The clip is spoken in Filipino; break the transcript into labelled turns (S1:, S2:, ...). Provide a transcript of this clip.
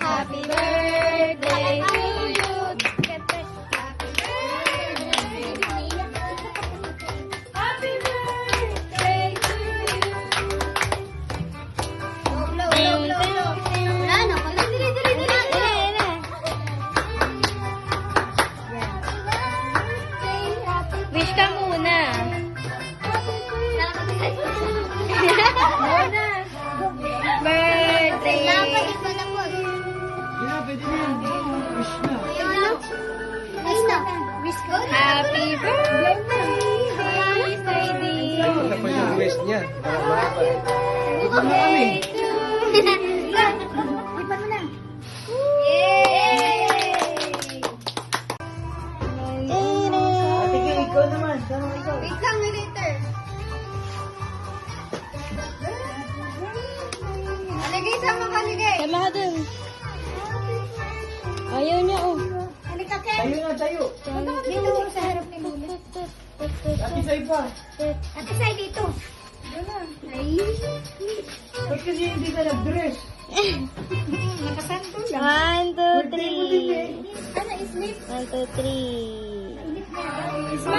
S1: Happy birthday to you. Happy birthday to you. Wala na. Wish ka muna. Birthday. Happy birthday, baby.
S2: Ano pa yung wish niya? Para
S1: Ito na kami. Yay!
S2: Ate Kay, ikaw naman. Sama ikaw.
S1: Wait lang, later. Aligay, sama ka, aligay.
S3: Sama ka dun. Ayaw niya, oh.
S1: Halika, Ken.
S2: Tayo na, tayo.
S1: Dito sa harap ni Lula.
S2: Ate Kay pa.
S1: Ate Sai, dito. Ay.
S2: Ba't kasi hindi ka nag-dress?
S1: Nakasanto lang.
S3: 1, 2,
S2: Birthday mo din
S3: 3.
S2: eh.
S1: Ano, sleep?
S3: 1, 2, 3.